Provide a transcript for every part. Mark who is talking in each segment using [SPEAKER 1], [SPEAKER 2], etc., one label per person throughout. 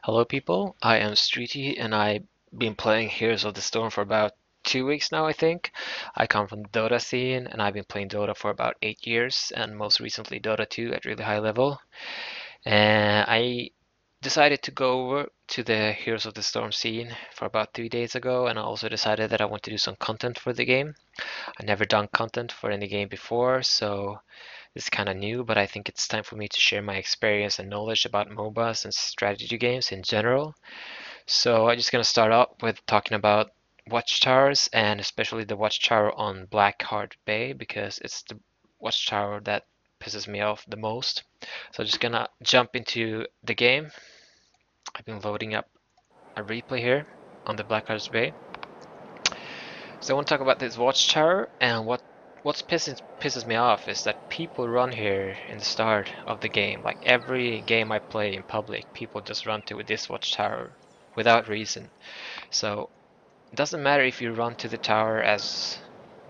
[SPEAKER 1] Hello people, I am STreety and I've been playing Heroes of the Storm for about 2 weeks now I think. I come from the Dota scene and I've been playing Dota for about 8 years and most recently Dota 2 at really high level. And I decided to go over to the Heroes of the Storm scene for about 3 days ago, and I also decided that I want to do some content for the game. I've never done content for any game before, so this is kind of new, but I think it's time for me to share my experience and knowledge about MOBAs and strategy games in general. So I'm just going to start out with talking about Watchtowers and especially the Watchtower on Blackhearths Bay because it's the Watchtower that pisses me off the most. So I'm just gonna jump into the game. I've been loading up a replay here on the Blackhearths Bay. So I want to talk about this Watchtower and what pisses me off is that people run here in the start of the game. Like every game I play in public, people just run to this Watchtower without reason. So it doesn't matter if you run to the tower as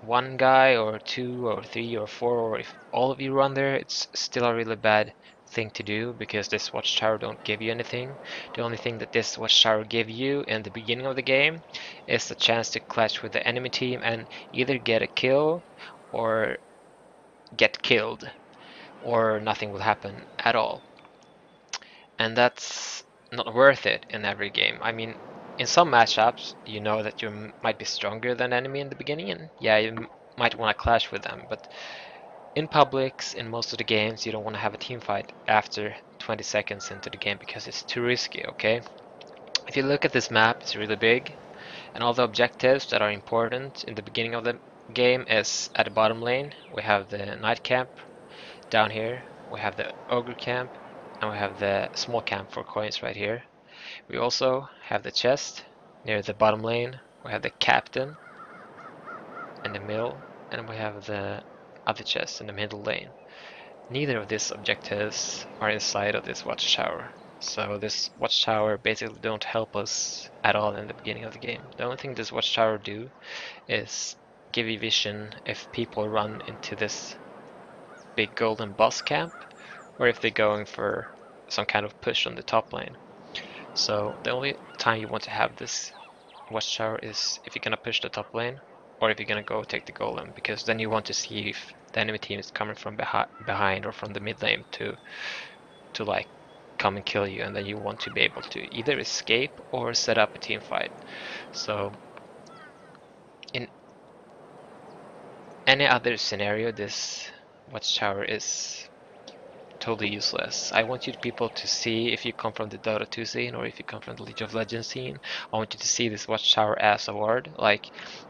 [SPEAKER 1] one guy or two or three or four, or if all of you run there, it's still a really bad thing to do because this watchtower don't give you anything. The only thing that this watchtower give you in the beginning of the game is the chance to clash with the enemy team and either get a kill or get killed, or nothing will happen at all. And that's not worth it in every game. I mean, in some matchups, you know that you might be stronger than enemy in the beginning, and yeah, you might want to clash with them. But in publics, in most of the games, you don't want to have a team fight after 20 seconds into the game because it's too risky, okay? If you look at this map, it's really big, and all the objectives that are important in the beginning of the game is at the bottom lane. We have the night camp. Down here, we have the ogre camp, and we have the small camp for coins right here. We also have the chest near the bottom lane. We have the captain in the middle, and we have the other chest in the middle lane. Neither of these objectives are inside of this watchtower. So this watchtower basically don't help us at all in the beginning of the game. The only thing this watchtower do is give you vision if people run into this big golden boss camp or if they're going for some kind of push on the top lane. So the only time you want to have this watchtower is if you're gonna push the top lane or if you're gonna go take the golem, because then you want to see if the enemy team is coming from behind or from the mid lane to like come and kill you, and then you want to be able to either escape or set up a team fight. So in any other scenario, this watchtower is totally useless. I want you people to see, if you come from the Dota 2 scene or if you come from the League of Legends scene, I want you to see this Watchtower as a ward. Like,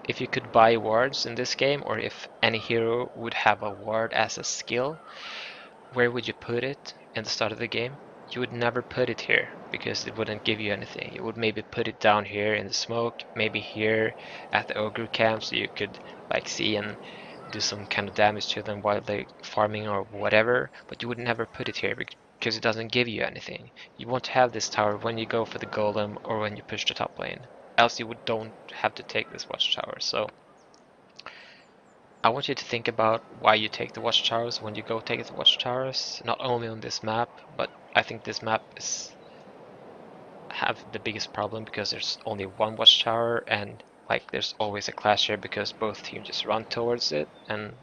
[SPEAKER 1] if you could buy wards in this game, or if any hero would have a ward as a skill, where would you put it in the start of the game? You would never put it here because it wouldn't give you anything. You would maybe put it down here in the smoke, maybe here at the ogre camp so you could like see and do some kind of damage to them while they're farming or whatever, but you would never put it here because it doesn't give you anything. You want to have this tower when you go for the golem or when you push the top lane. Else don't have to take this watchtower. So I want you to think about why you take the watchtowers when you go take the watchtowers, not only on this map, but I think this map is have the biggest problem because there's only one watchtower and like there's always a clash here because both teams just run towards it, and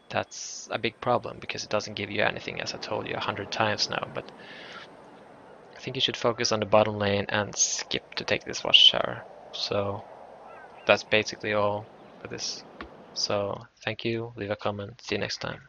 [SPEAKER 1] that's a big problem because it doesn't give you anything, as I told you 100 times now. But I think you should focus on the bottom lane and skip to take this watchtower. So that's basically all for this. So thank you, leave a comment, see you next time.